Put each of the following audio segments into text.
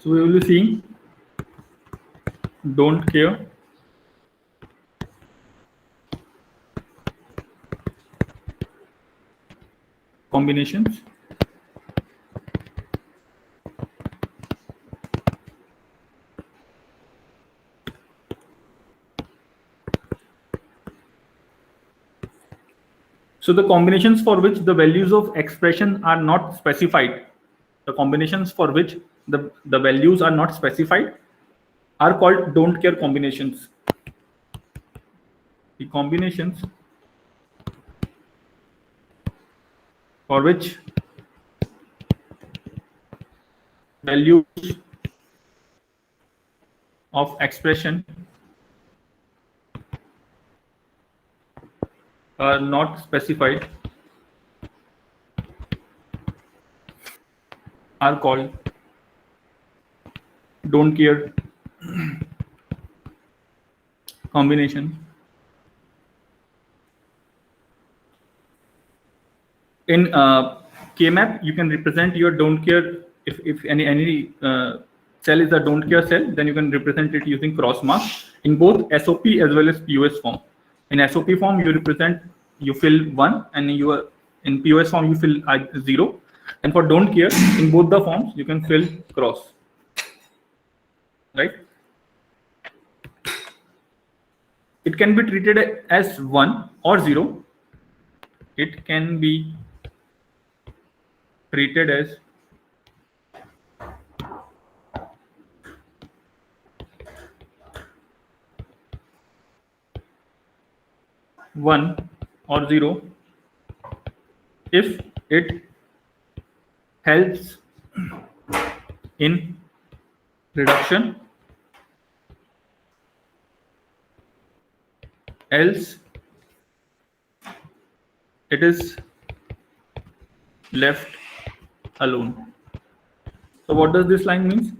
So we will be seeing don't care, combinations, so the combinations for which the values of expression are not specified, the combinations for which the values are not specified are called don't care combinations. The combinations for which values of expression are not specified are called don't care combination. In K-map, you can represent your don't care. If any cell is a don't care cell, then you can represent it using cross mark in both SOP as well as POS form. In SOP form, you fill 1, and in POS form you fill 0. And for don't care, in both the forms you can fill cross. Right? It can be treated as 1 or 0. It can be treated as one or 0 if it helps in reduction, else it is left alone. So what does this line means?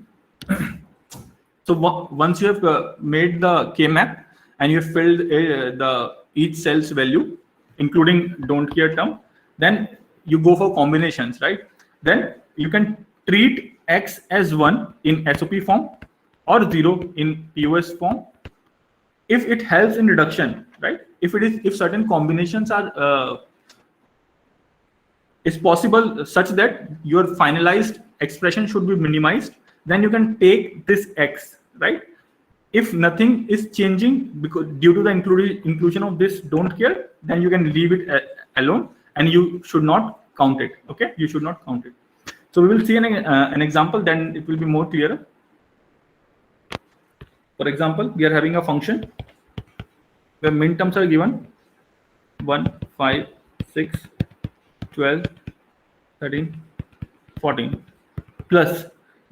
So once you have made the K-map and you have filled each cell's value, including don't care term, then you go for combinations, right? Then you can treat X as 1 in SOP form or 0 in POS form if it helps in reduction, right? If certain combinations are is possible such that your finalized expression should be minimized, then you can take this X, right? If nothing is changing because due to the inclusion of this don't care, then you can leave it alone and you should not count it. Okay, you should not count it. So we will see an example, then it will be more clearer. For example, we are having a function where min terms are given 1, 5, 6, 12, 13, 14. Plus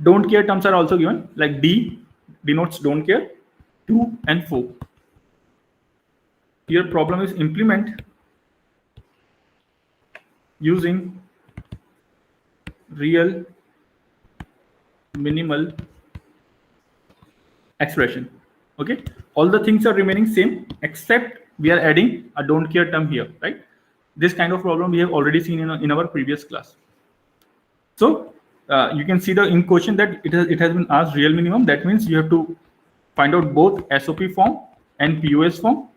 don't care terms are also given, like D denotes don't care, 2 and 4. Here problem is implement using real minimal expression. Okay, all the things are remaining same except we are adding a don't care term here, right? This kind of problem we have already seen in our previous class. So you can see in question that it has been asked real minimum. That means you have to find out both SOP form and POS form,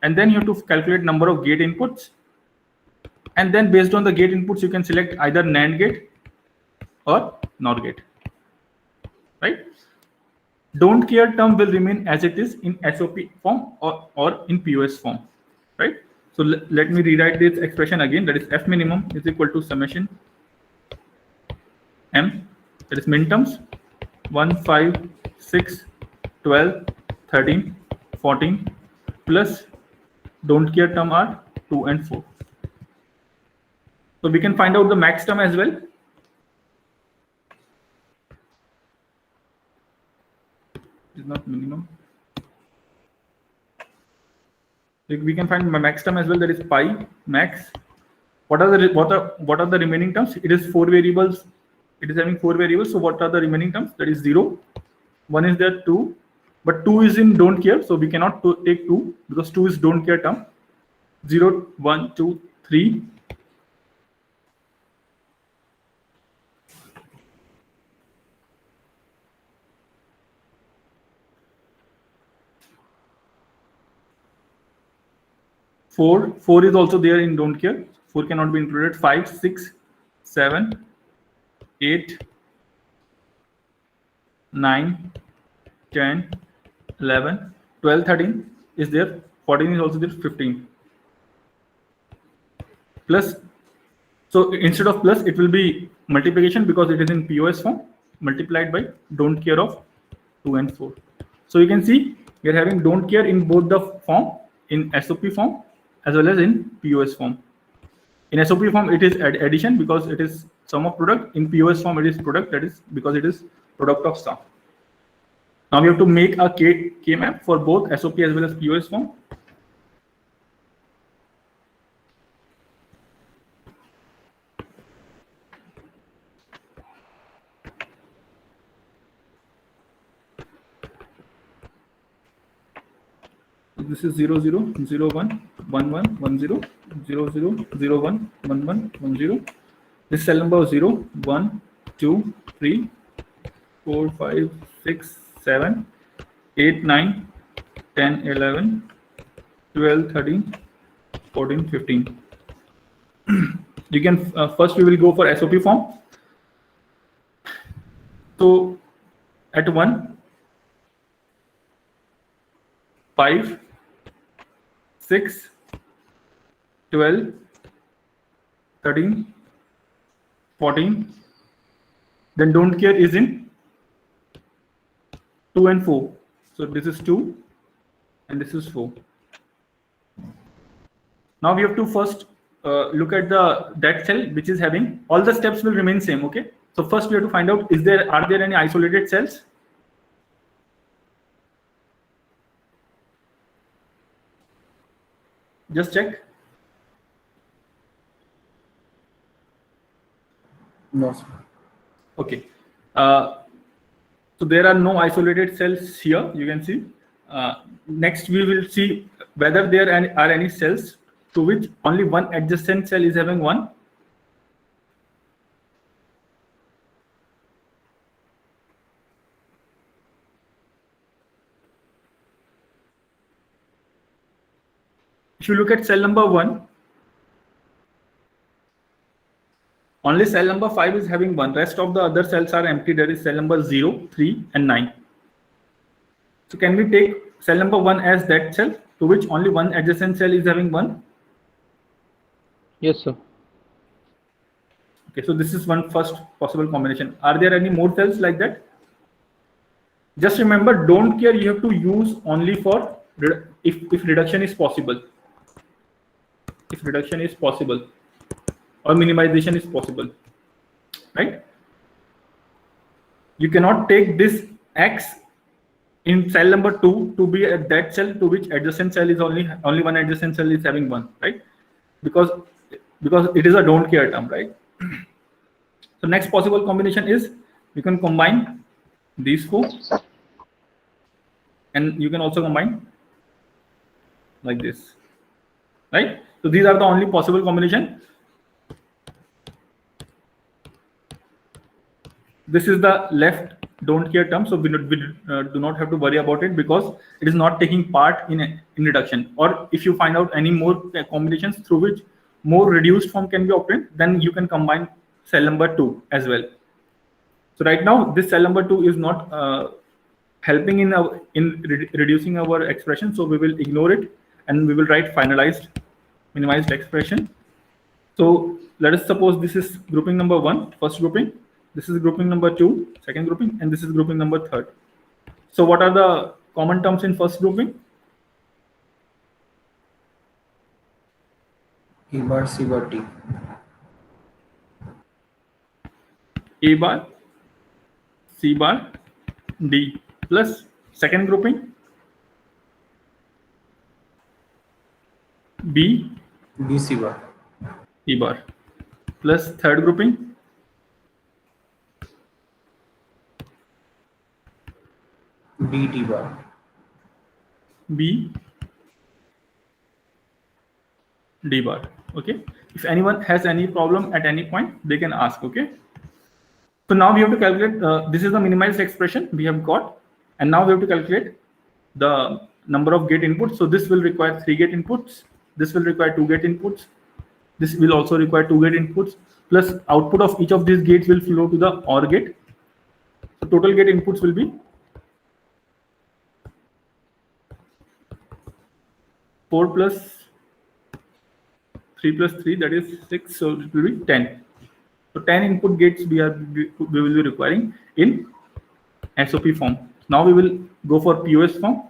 and then you have to calculate number of gate inputs, and then based on the gate inputs you can select either NAND gate or NOR gate, right? Don't care term will remain as it is in SOP form or in POS form, right? So let me rewrite this expression again. That is F minimum is equal to summation M, that is min terms 1, 5, 6, 12, 13, 14 plus don't care term are 2 and 4. So we can find out the max term as well. It is not minimum. We can find my max term as well, that is pi max. What are the remaining terms? It is 4 variables. It is having 4 variables. So what are the remaining terms? That is 0. 1 is there, 2, but 2 is in don't care, so we cannot take 2 because 2 is don't care term. 0, 1, 2, 3. 4 is also there in don't care. 4 cannot be included. 5, 6, 7, 8, 9, 10, 11, 12, 13 is there. 14 is also there. 15 plus. So instead of plus, it will be multiplication because it is in POS form, multiplied by don't care of 2 and 4. So you can see we are having don't care in both the form, in SOP form as well as in POS form. In SOP form, it is addition because it is sum of product. In POS form, it is product, that is because it is product of sum. Now we have to make a K map for both SOP as well as POS form. This is 0, 0, 0, 1, 1, 1, 1, 0, 0, 0, 0, 1, 1, 1, 1, 0. This cell number 0, 1, 2, 3, 4, 5, 6, 7, 8, 9, 10, 11, 12, 13, 14, 15. You can first we will go for SOP form. So at 1, 5, 6, 12, 13, 14. Then don't care is in 2 and 4. So this is 2 and this is 4. Now we have to first look at that cell which is having all the steps will remain same. Okay. So first we have to find out are there any isolated cells? Just check. No, sir. Okay. So there are no isolated cells here. You can see. Next, we will see whether there are any cells to which only one adjacent cell is having 1. If you look at cell number 1, only cell number 5 is having 1. Rest of the other cells are empty. There is cell number 0, 3, and 9. So can we take cell number 1 as that cell to which only one adjacent cell is having 1? Yes, sir. Okay, so this is one first possible combination. Are there any more cells like that? Just remember, don't care you have to use only for if reduction is possible. If reduction is possible or minimization is possible, right? You cannot take this X in cell number 2 to be at that cell to which adjacent cell is only one adjacent cell is having 1, right? Because it is a don't care term, right? So next possible combination is you can combine these 4 and you can also combine like this, right? So these are the only possible combination. This is the left don't care term, so we do not have to worry about it because it is not taking part in reduction. Or if you find out any more combinations through which more reduced form can be obtained, then you can combine cell number 2 as well. So right now this cell number 2 is not helping in reducing our expression, so we will ignore it and we will write finalized minimized expression. So let us suppose this is grouping number 1, first grouping. This is grouping number 2, second grouping, and this is grouping number 3rd. So what are the common terms in first grouping? A bar, C bar, D. A bar, C bar, D plus second grouping B, B, C bar. E bar plus third grouping B, D bar. B, D bar. Okay. If anyone has any problem at any point, they can ask. Okay. So now we have to calculate. This is the minimized expression we have got, and now we have to calculate the number of gate inputs. So this will require 3 gate inputs. This will require 2 gate inputs. This will also require 2 gate inputs. Plus output of each of these gates will flow to the OR gate. So total gate inputs will be 4 plus 3 plus 3, that is 6, so it will be 10. So 10 input gates we will be requiring in SOP form. Now we will go for POS form.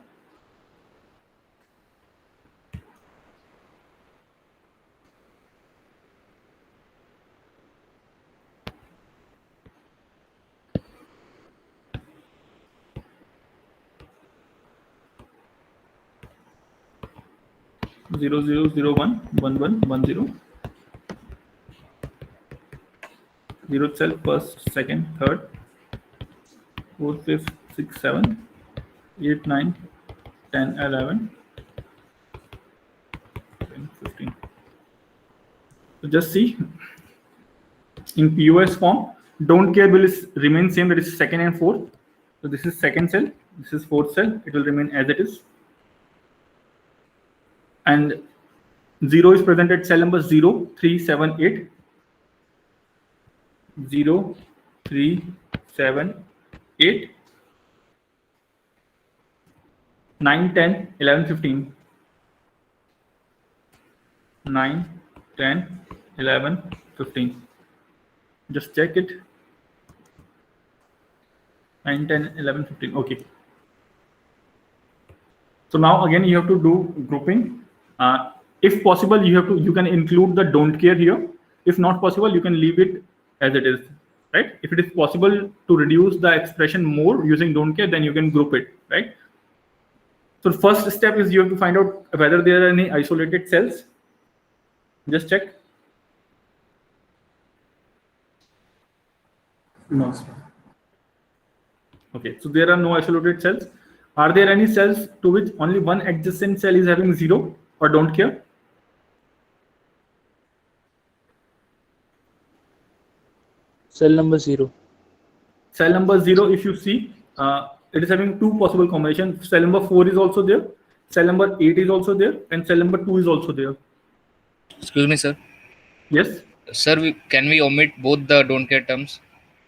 Zero zero zero one one one one zero. Zero cell, first, second, third, fourth, fifth, sixth, seventh, 8, 9, 10, 11, 10, 15. So just see, in POS form, don't care will remain same, that is second and fourth. So this is second cell, this is fourth cell, it will remain as it is. And 0 is present at cell number 0, 3, 7, 8. 0, 3, 7, 8, 9, 10, 11, 15. 9, 10, 11, 15. Just check it. 9, 10, 11, 15. Okay. So now again you have to do grouping. If possible, you can include the don't care here. If not possible, you can leave it as it is, right? If it is possible to reduce the expression more using don't care, then you can group it, right? So the first step is you have to find out whether there are any isolated cells. Just check. No, sir. Okay, so there are no isolated cells. Are there any cells to which only one adjacent cell is having 0 or don't care? Cell number 0. Cell number 0, if you see, it is having 2 possible combinations. Cell number 4 is also there, cell number 8 is also there, and cell number 2 is also there. Excuse me, sir. Yes? Sir, can we omit both the don't care terms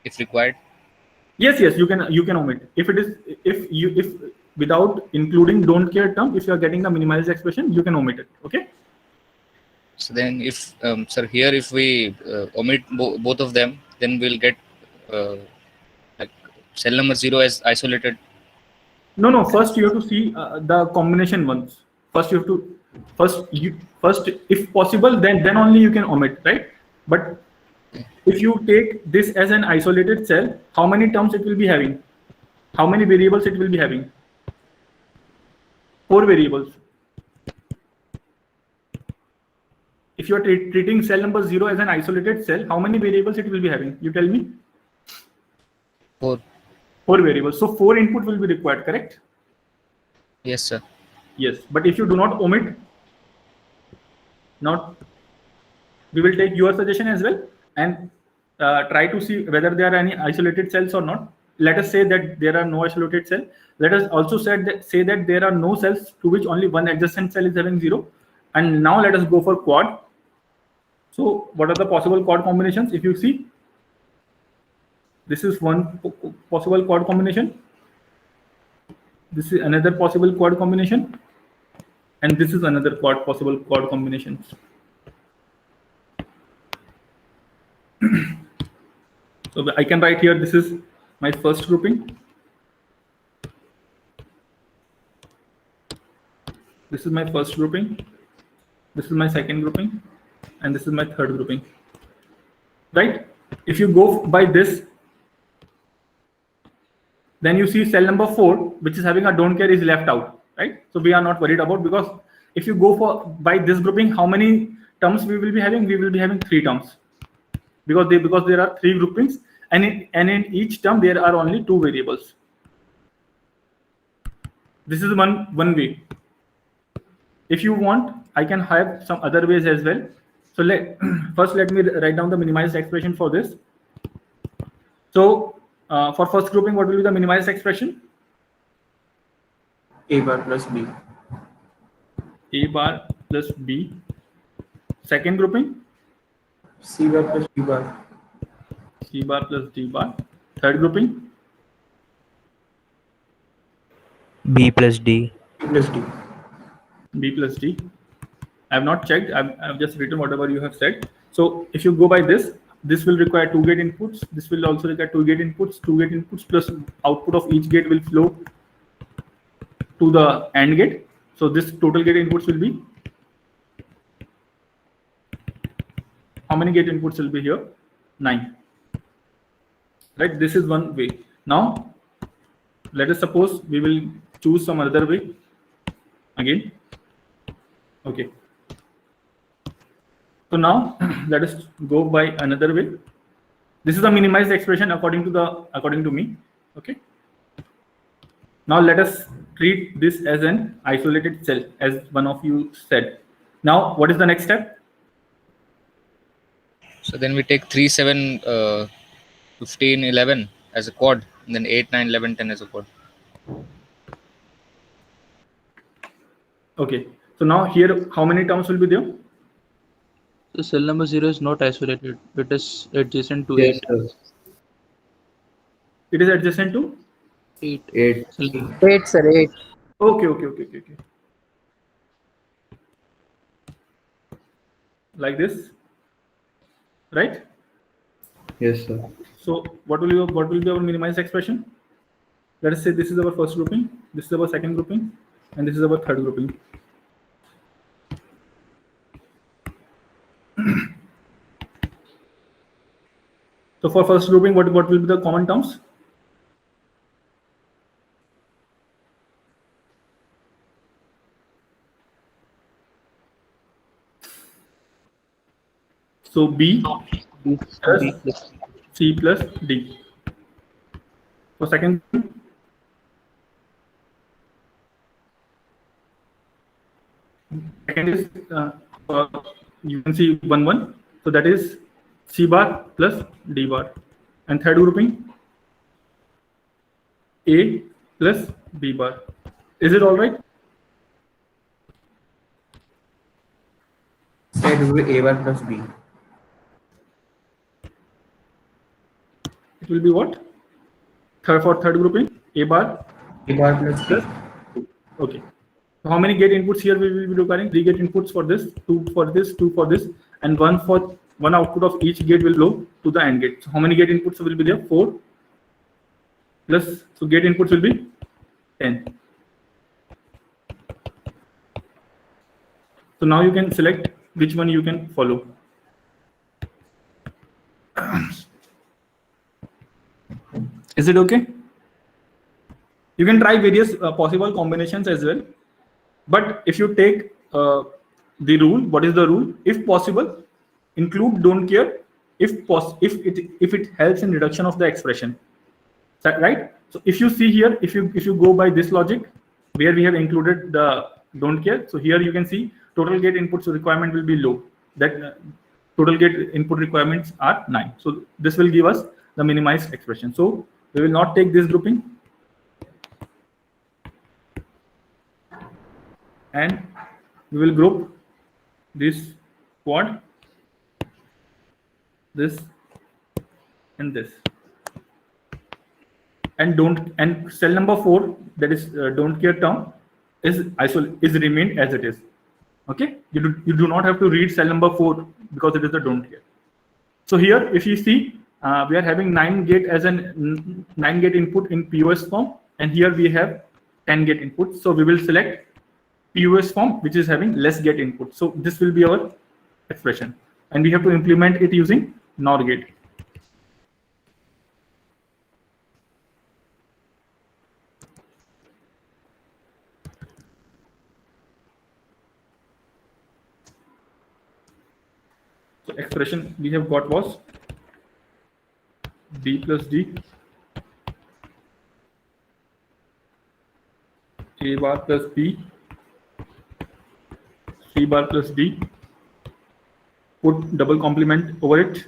if required? Yes, you can omit. If without including don't care term, if you are getting the minimalized expression, you can omit it. Okay? So then if, sir, here if we omit both of them, then we'll get like cell number 0 as isolated. No. First you have to see the combination ones. First if possible, then only you can omit, right? But if you take this as an isolated cell, how many terms it will be having? How many variables it will be having? 4 variables. If you are treating cell number 0 as an isolated cell, how many variables it will be having? You tell me. 4. 4 variables. So 4 input will be required, correct? Yes, sir. Yes. But if you do not omit, we will take your suggestion as well and try to see whether there are any isolated cells or not. Let us say that there are no isolated cells. Let us also say that there are no cells to which only one adjacent cell is having 0. And now let us go for quad. So what are the possible quad combinations? If you see, this is one possible quad combination. This is another possible quad combination. And this is another possible quad combination. So I can write here, this is my first grouping. This is my first grouping. This is my second grouping. And this is my third grouping. Right? If you go by this, then you see cell number 4, which is having a don't care, is left out. Right? So we are not worried about, because if you go by this grouping, how many terms we will be having? We will be having 3 terms. Because there are 3 groupings, and in each term there are only 2 variables. This is one way. If you want, I can have some other ways as well. So first let me write down the minimized expression for this. So for first grouping, what will be the minimized expression? A bar plus B. A bar plus B. Second grouping, C bar plus D bar. C bar plus D bar. Third grouping, B plus D. B plus D. B plus D. I have not checked. I've just written whatever you have said. So if you go by this, this will require 2 gate inputs. This will also require 2 gate inputs. 2 gate inputs plus output of each gate will flow to the AND gate. So this total gate inputs will be, how many gate inputs will be here? 9. Right? This is one way. Now, let us suppose we will choose some other way again. Okay. So now let us go by another way. This is a minimized expression according to me. Okay. Now let us treat this as an isolated cell, as one of you said. Now what is the next step? So then we take 3, 7, 15, 11 as a quad, and then 8, 9, 11, 10 as a quad. Okay. So now here, how many terms will be there? So cell number 0 is not isolated. It is adjacent to Yes, 8. sir. It is adjacent to? 8. 8. Cell 8, sir, 8. Okay. Like this, right? Yes, sir. So what will be our minimized expression? Let us say this is our first grouping, this is our second grouping, and this is our third grouping. So for first grouping, what will be the common terms? So B B plus plus C plus D. For second, is you can see 1 1. So that is C bar plus D bar. And third grouping, A plus B bar. Is it all right? So it will be A bar plus B. It will be what? For third grouping, A bar A bar plus B. plus. Okay. So how many gate inputs here we will be requiring? 3 gate inputs for this, 2 for this, 2 for this, and one output of each gate will go to the AND gate. So how many gate inputs will be there? 4 plus. So gate inputs will be 10. So now you can select which one you can follow. Is it okay? You can try various possible combinations as well. But if you take the rule, what is the rule? If possible, include don't care if it helps in reduction of the expression. Is that right? So if you see here, if you go by this logic, where we have included the don't care, so here you can see total gate inputs requirement will be low. That total gate input requirements are 9. So this will give us the minimized expression. So we will not take this grouping, and we will group this quad, this, and this. And cell number 4, that is don't care term, is remained as it is. Okay, you do not have to read cell number 4 because it is the don't care. So here, if you see, we are having 9 gate as an 9 gate input in POS form, and here we have 10 gate input. So we will select POS form, which is having less gate input. So this will be our expression, and we have to implement it using NOR gate. So expression we have got was B plus D, A bar plus B, C bar plus D, put double complement over it,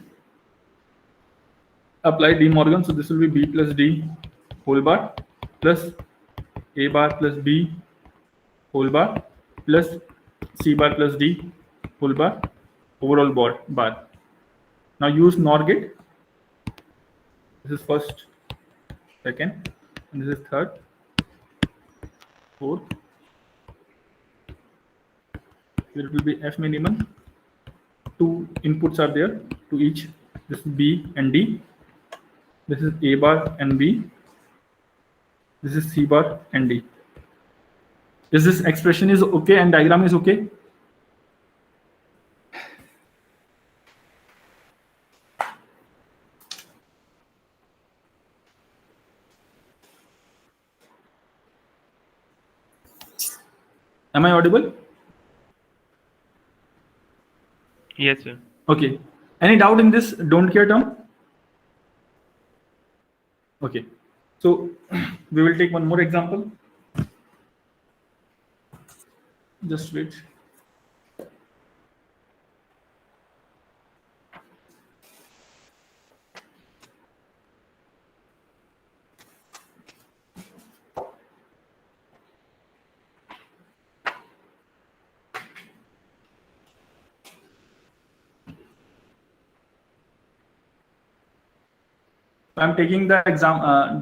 apply De Morgan, so this will be B plus D whole bar plus A bar plus B whole bar plus C bar plus D, full bar, overall bar. Now use NOR gate. This is first, second, and this is third, fourth. Here it will be F minimum. Two inputs are there to each. This is B and D. This is A bar and B. This is C bar and D. Is this expression is okay and diagram is okay? Am I audible? Yes, sir. Okay. Any doubt in this don't care term? Okay. So we will take one more example. Just wait. I'm taking the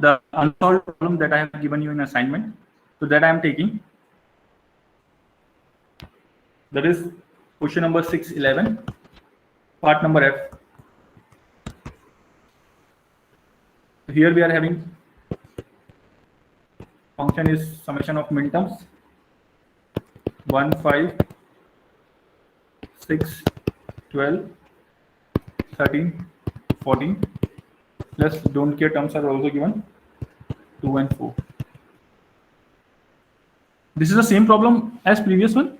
the unsolved problem that I have given you in assignment. So that I am taking. That is question number 611, part number F. Here we are having function is summation of minterms 1, 5, 6, 12, 13, 14. Plus don't care terms are also given 2 and 4. This is the same problem as previous one.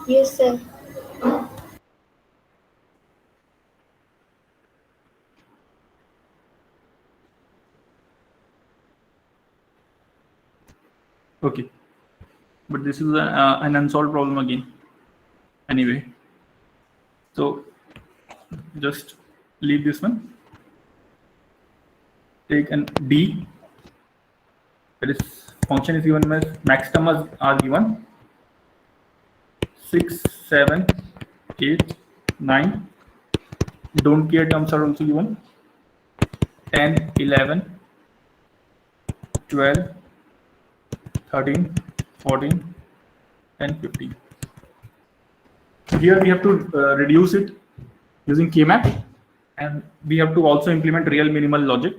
Yes, sir. Okay, but this is an unsolved problem again. Anyway, so just leave this one. Take an D. That is function is given as max terms are given 6, 7, 8, 9. Don't care terms are also given 10, 11, 12, 13, 14, and 15. Here we have to reduce it using K-map, and we have to also implement real minimal logic.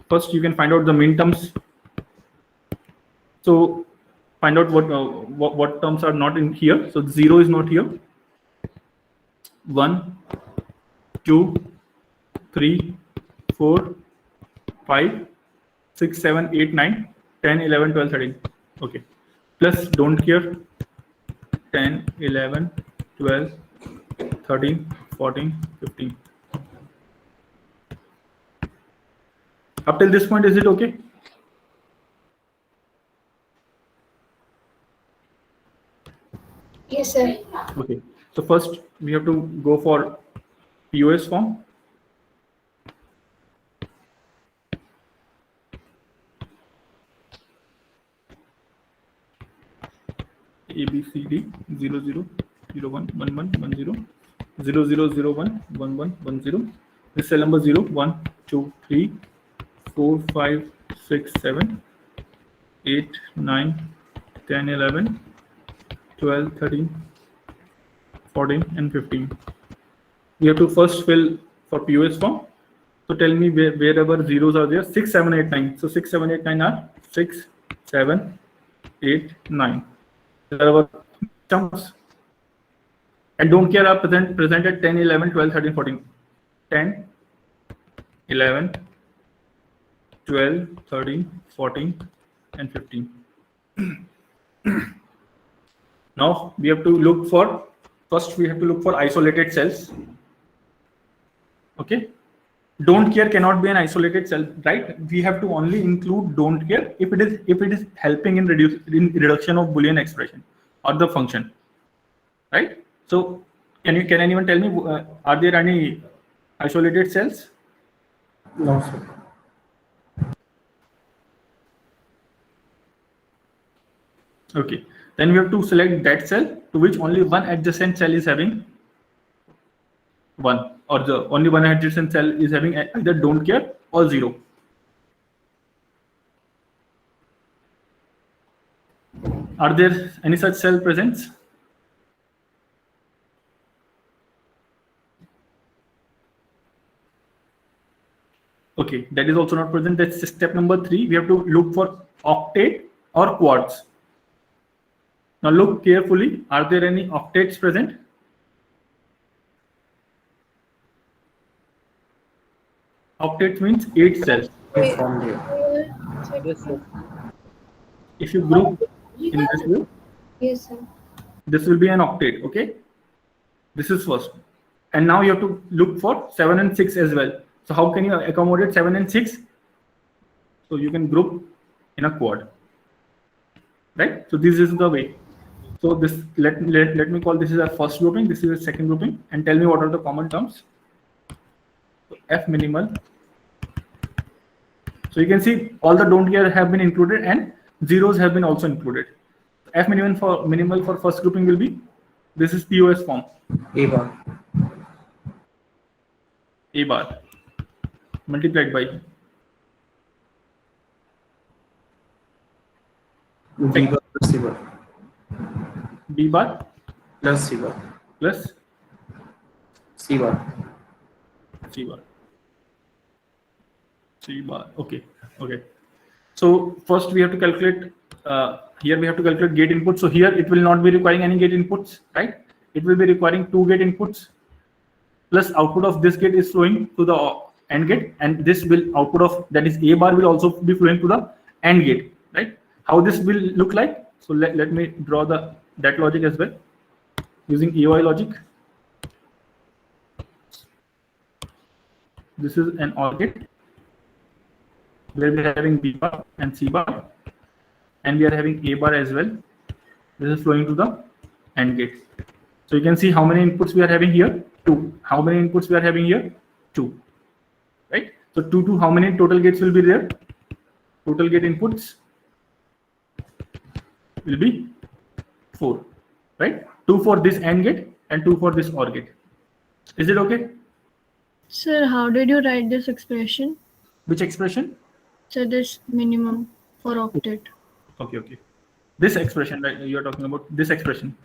First, you can find out the min terms. So find out what terms are not in here. So 0 is not here. 1, 2, 3, 4, 5, 6, 7, 8, 9, 10, 11, 12, 13. Okay. Plus don't care 10, 11, 12, 13, 14, 15. Up till this point, is it okay? Yes, sir. Okay. So first we have to go for POS form. A B C D 0 0 0 1 1 1 1 0 0 0 0 1 1 1 1 0. This cell number 0 1 2 3 4 5 6 7 8 9 10 11 12 13 14 and 15. We have to first fill for POS form. So tell me wherever zeros are there. 6 7 8 9. So 6 7 8 9 are 6 7 8 9. There are terms, and don't care are presented 10 11 12 13 14. 10 11 12 13 14 and 15. Now we have to look for, first we have to look for isolated cells. Okay, don't care cannot be an isolated cell, right? We have to only include don't care if it is helping in reduction of Boolean expression or the function, right? So can anyone tell me are there any isolated cells? No, sir. Okay, Then we have to select that cell to which only one adjacent cell is having 1, or the only one adjacent cell is having either don't care or 0. Are there any such cell presents? Okay, that is also not present. That's step number 3. We have to look for octet or quads. Now look carefully. Are there any octets present? Octet means 8 cells. We found here. Yes, sir. If you group in this way, Yes, sir. this will be an octet. Okay, this is first. And now you have to look for 7 and 6 as well. So how can you accommodate 7 and 6? So you can group in a quad, right? So this is the way. So this let me call this is our first grouping, this is a second grouping, and tell me what are the common terms. So F minimal. So you can see all the don't care have been included and zeros have been also included. F minimal for first grouping will be, this is POS form, A bar. A bar multiplied by B bar plus C bar. B bar Plus C bar. plus C bar. C bar. C bar. Okay. Okay. So first we have to calculate. Here we have to calculate gate input. So here it will not be requiring any gate inputs, right? It will be requiring 2 gate inputs. Plus output of this gate is flowing to the AND gate, and this will output of that is A bar will also be flowing to the AND gate, right? How this will look like? So let me draw that logic as well using EOI logic. This is an OR gate where we are having B bar and C bar, and we are having A bar as well. This is flowing to the AND gate. So you can see how many inputs we are having here. 2. How many inputs we are having here? 2. Right? So 2 how many total gates will be there? Total gate inputs will be 4. Right? 2 for this AND gate and 2 for this OR gate. Is it okay? Sir, how did you write this expression? Which expression? So this minimum for octet. Okay, okay. This expression, right? You are talking about this expression.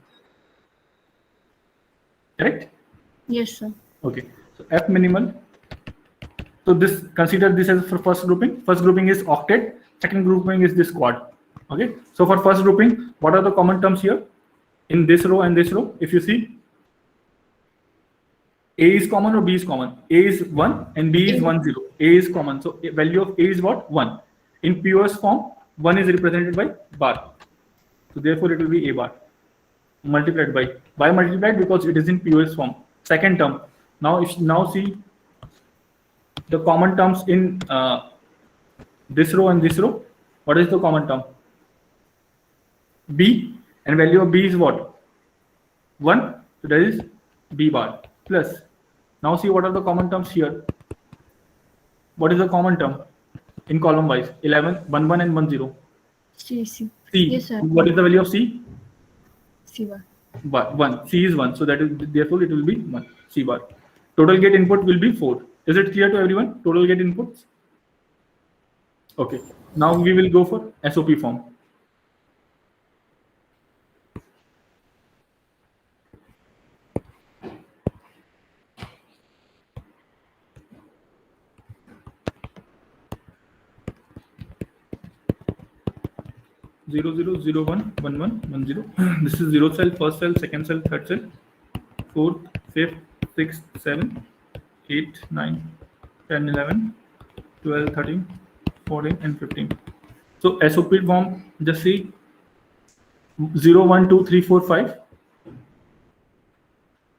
Correct? Yes, sir. Okay. So F minimal. So this, consider this as for first grouping. First grouping is octet. Second grouping is this quad. Okay. So for first grouping, what are the common terms here? In this row and this row, if you see, A is common or B is common? A is 1 and B is 1, 0. A is common. So value of A is what? 1. In POS form, 1 is represented by bar. So therefore it will be A bar multiplied by. Why multiplied? Because it is in POS form. Second term. Now if now see the common terms in this row and this row. What is the common term? B, and value of B is what? 1. So that is B bar plus. Now see what are the common terms here. What is the common term in column wise? 11, 1, 1 and 1, 0. C. C. Yes, sir. What is the value of C? C bar. But 1. C is 1. So that is therefore it will be 1. C bar. Total gate input will be 4. Is it clear to everyone? Total gate inputs. Okay. Now we will go for SOP form. Zero zero zero one one one one zero. This is 0 cell, first cell, second cell, third cell, 4th, 5th, 6th, 7th, 8, 9, 10, 11, 12, 13, 14, and 15. So SOP form, just see 0, 1, 2, 3, 4, 5.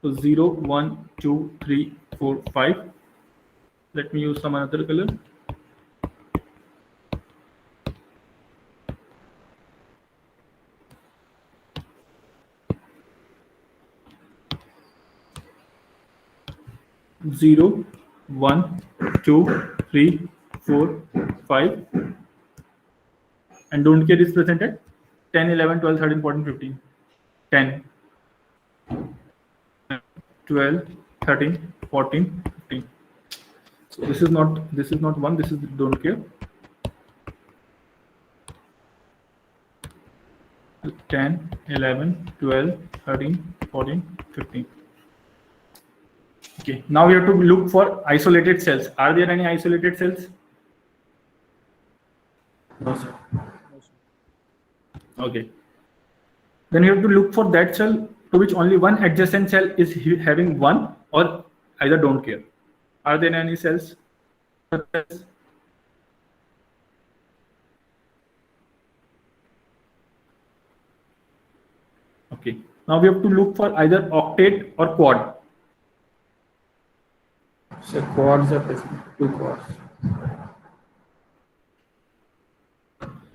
So 0, 1, 2, 3, 4, 5. Let me use some another color. Zero, 1, 2, 3, 4, 5, and don't care is present at 10, 11, 12, 13, 14, 15. 10, 12, 13, 14, 15. So this is not one, this is don't care. 10, 11, 12, 13, 14, 15. Okay, now we have to look for isolated cells. Are there any isolated cells? No, sir. Okay. Then you have to look for that cell to which only one adjacent cell is having one or either don't care. Are there any cells? Okay. Now we have to look for either octet or quad. So quads are present. 2 quads.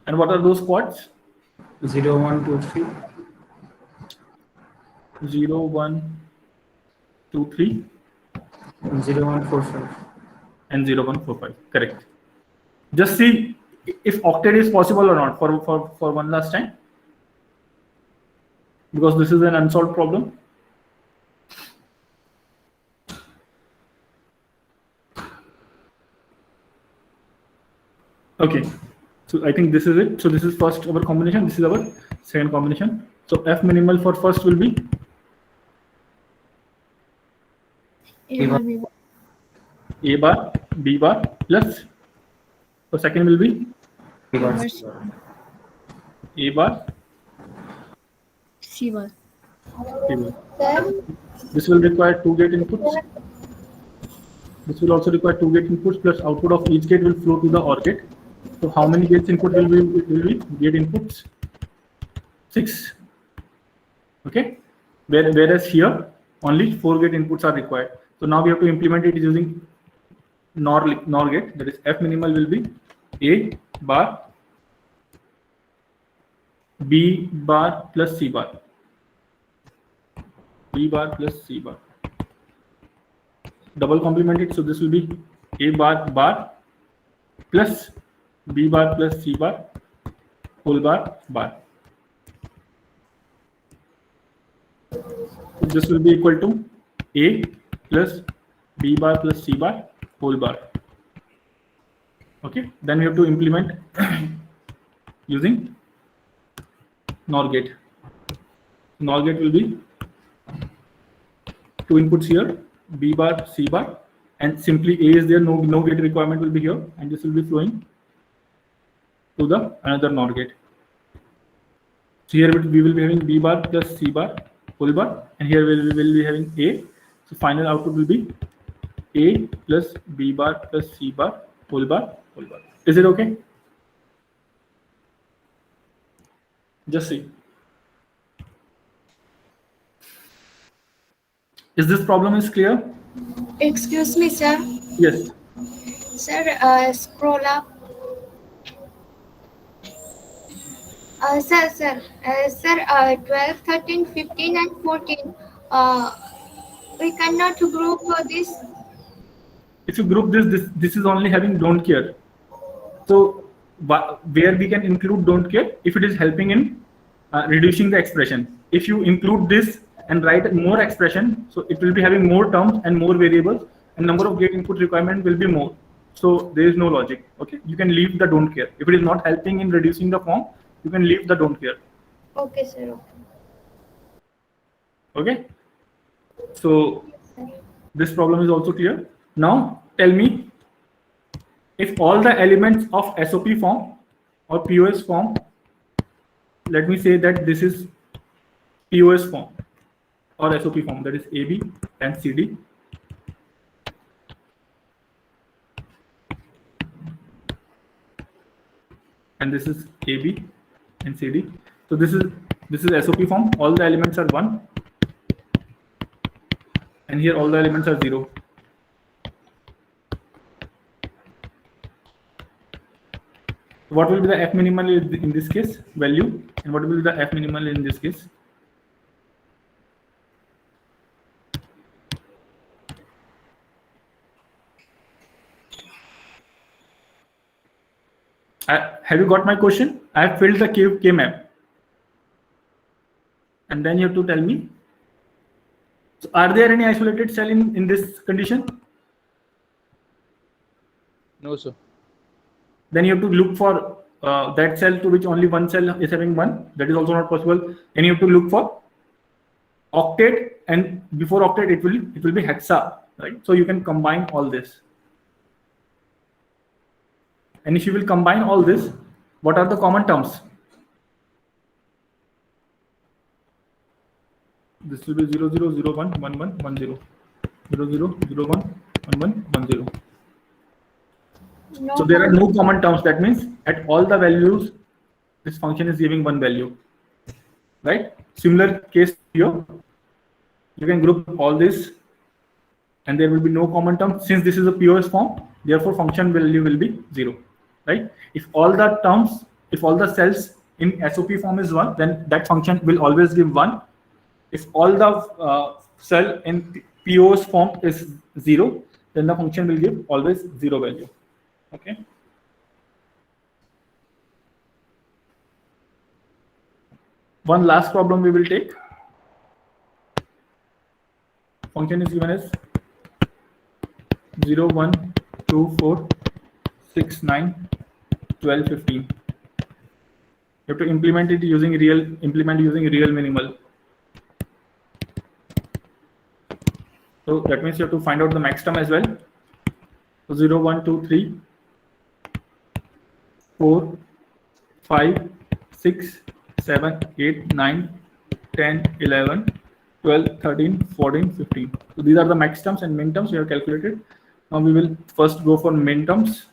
And what are those quads? 0, 1, 2, 3. 0, 1, 2, 3 And 0, 1, 4, 5. and 0, 1, 4, 5. Correct. Just see if octet is possible or not for one last time. Because this is an unsolved problem. Okay, so I think this is it. So this is first our combination. This is our second combination. So F minimal for first will be A bar, B bar. A bar, B bar plus. So second will be A bar, bar, C bar. A bar, C bar. B bar. This will require 2 gate inputs. This will also require 2 gate inputs plus output of each gate will flow to the OR gate. So how many gates input will be gate inputs? 6. Okay. Whereas here only 4 gate inputs are required. So now we have to implement it using NOR gate. That is F minimal will be A bar, B bar plus C bar. B bar plus C bar. Double complement it. So this will be A bar plus B bar plus C bar whole bar. So this will be equal to A plus B bar plus C bar whole bar. Okay. Then we have to implement using NOR gate. NOR gate will be 2 inputs here, B bar, C bar, and simply A is there, no gate requirement will be here, and this will be flowing to the another NOR gate. So here we will be having B bar plus C bar whole bar, and here we will be having A. So final output will be A plus B bar plus C bar whole bar. Is it okay? Just see. Is this problem is clear? Excuse me, sir. Yes. Sir, scroll up. Sir, 12, 13, 15, and 14. We cannot group this. If you group this is only having don't care. So where we can include don't care if it is helping in reducing the expression. If you include this and write more expression, so it will be having more terms and more variables, and number of gate input requirement will be more. So there is no logic. Okay, you can leave the don't care. If it is not helping in reducing the form, you can leave the don't care. Okay, sir. Okay. So this problem is also clear. Now tell me if all the elements of SOP form or POS form, let me say that this is POS form or SOP form, that is AB and CD. And this is AB and CD. So this is SOP form. All the elements are 1. And here all the elements are 0. What will be the F minimal in this case? Value. And what will be the F minimal in this case? Have you got my question? I have filled the K map. and then you have to tell me, so are there any isolated cell in this condition? No, sir. Then you have to look for that cell to which only one cell is having 1. That is also not possible. And you have to look for octet, and before octet it will be hexa, right? So you can combine all this. And if you will combine all this, what are the common terms? This will be 0 0 0 1 1 1 1 0 0 0 0 1 1 1 1 0. No. So there are no common terms. That means at all the values, this function is giving one value, right? Similar case here, you can group all this, and there will be no common term. Since this is a POS form, therefore function value will be 0, right? If all the terms, if all the cells in SOP form is 1, then that function will always give 1. If all the cell in POS form is 0, then the function will give always 0 value. Okay. One last problem we will take. Function is given as 0 1 2 4 6 9 12 15. You have to implement using real minimal. So that means you have to find out the max term as well. So 0 1 2 3 4 5 6 7 8 9 10 11 12 13 14 15. So these are the max terms and min terms we have calculated. Now we will first go for min terms.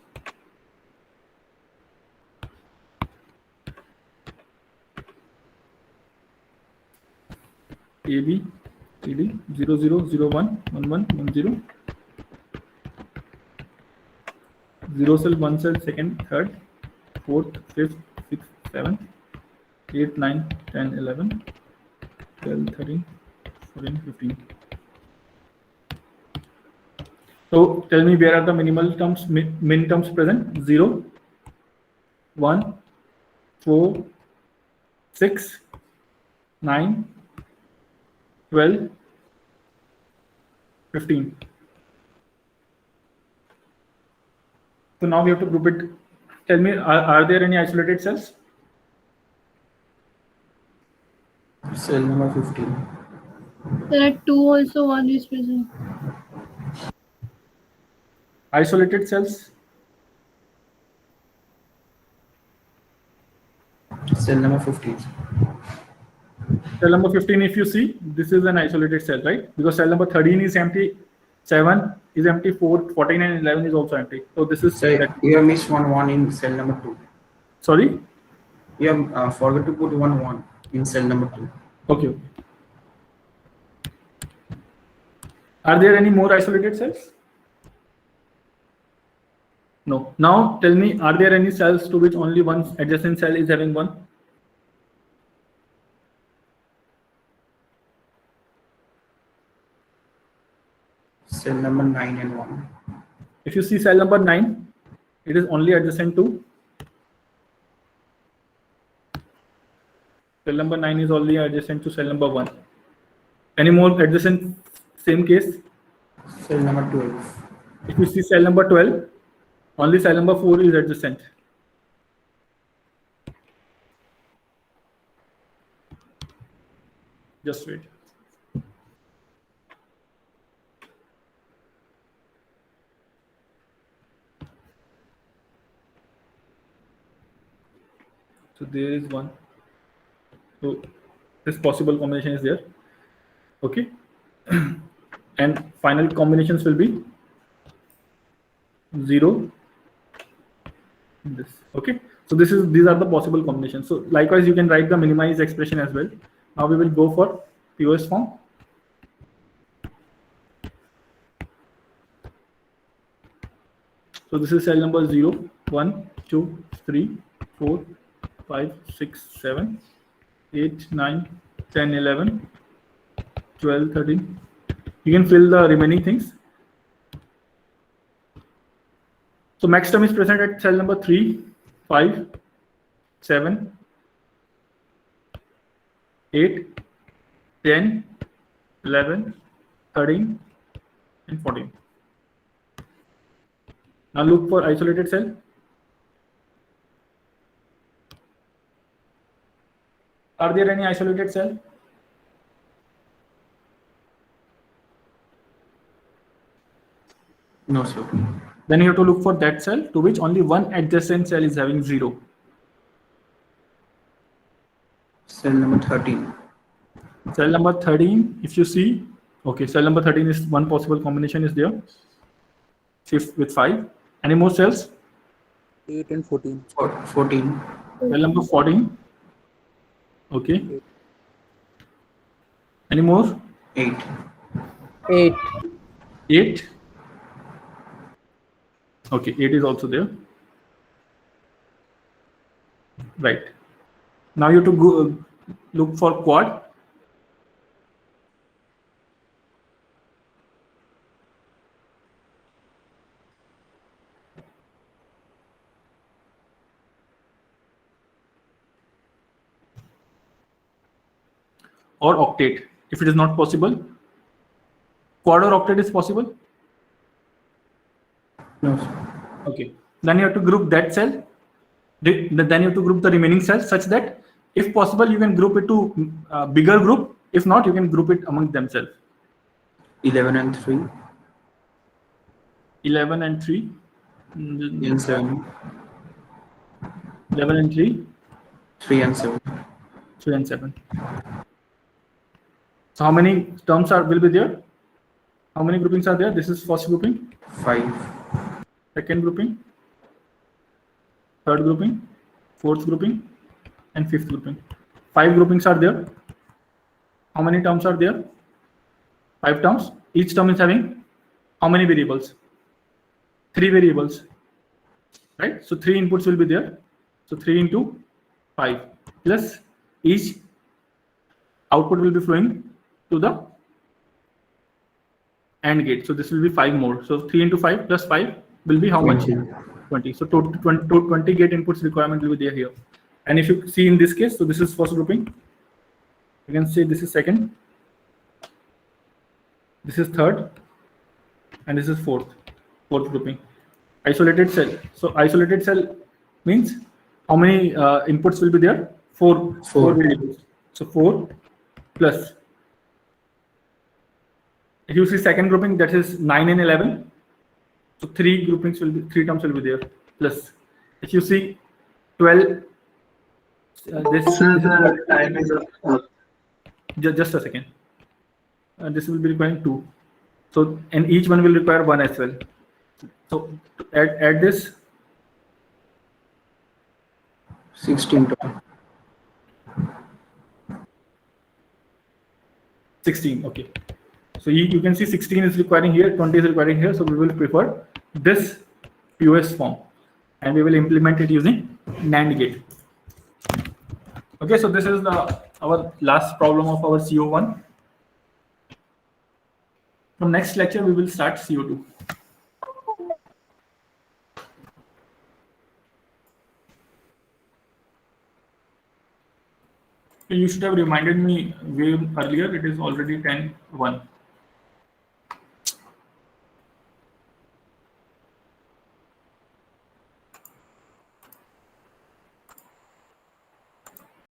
AB TD 0 0 0 1 1 1 1 0 0 cell 1 cell second third fourth fifth sixth seventh 8 9 10 11 12 13 14 15. So tell me, where are the minimal terms, min terms present? 0 1 4 6 9 12 15. So now we have to group it. Tell me, are there any isolated cells? Cell number 15. There are 2 also, 1 is present. Isolated cells? Cell number 15. Cell number 15, if you see, this is an isolated cell, right? Because cell number 13 is empty, 7 is empty, 4, 14 and 11 is also empty. So this is... So you have missed 1 1 in cell number 2. Sorry? You have forgot to put 1 1 in cell number 2. Okay. Are there any more isolated cells? No. Now tell me, are there any cells to which only one adjacent cell is having 1? Cell number 9 and 1. If you see cell number 9, it is only adjacent to. Cell number 9 is only adjacent to cell number 1. Any more adjacent, same case? Cell number 12. If you see cell number 12, only cell number 4 is adjacent. Just wait. So there is one. So this possible combination is there. Okay. And final combinations will be 0. This. Okay. So these are the possible combinations. So likewise, you can write the minimized expression as well. Now we will go for POS form. So this is cell number 0, 1, 2, 3, 4, 5, 6, 7, 8, 9, 10, 11, 12, 13. You can fill the remaining things. So max term is present at cell number 3, 5, 7, 8, 10, 11, 13, and 14. Now look for isolated cell. Are there any isolated cell? No, sir. Then you have to look for that cell to which only one adjacent cell is having 0. Cell number 13. Cell number 13, if you see, okay, cell number 13 is one possible combination is there. Shift with 5. Any more cells? 8 and 14. 14. Cell number 14. Okay. Any more? 8. 8. Okay, 8 is also there. Right. Now you have to go look for quad. Or octet. If it is not possible, quad or octet is possible. No, sir. Okay. Then you have to group that cell. Then you have to group the remaining cells such that, if possible, you can group it to a bigger group. If not, you can group it among themselves. 11 and 3. 11 and 3. And 7. 11 and 3. 3 and 7. 3 and 7. So how many terms will be there? How many groupings are there? This is first grouping. 5. Second grouping. Third grouping. Fourth grouping. And fifth grouping. 5 groupings are there. How many terms are there? 5 terms. Each term is having how many variables? 3 variables. Right? So 3 inputs will be there. So 3 into 5 plus each output will be flowing to the AND gate. So this will be 5 more. So 3 into 5 plus 5 will be how much? 20. So total 20 gate inputs requirement will be there here. And if you see in this case, so this is first grouping. You can say this is second. This is third. And this is fourth grouping. Isolated cell. So isolated cell means how many inputs will be there? 4 variables. So 4 plus. If you see second grouping, that is 9 and 11. So 3 groupings will be, 3 terms will be there. Plus, if you see 12, Time is up. just a second. This will be requiring 2. So, and each one will require 1 as well. So add this. 16 total. 16. Okay. So you can see 16 is requiring here, 20 is requiring here. So we will prefer this POS form, and we will implement it using NAND gate. Okay, so this is our last problem of our CO1. From next lecture, we will start CO2. You should have reminded me way earlier. It is already 10:01.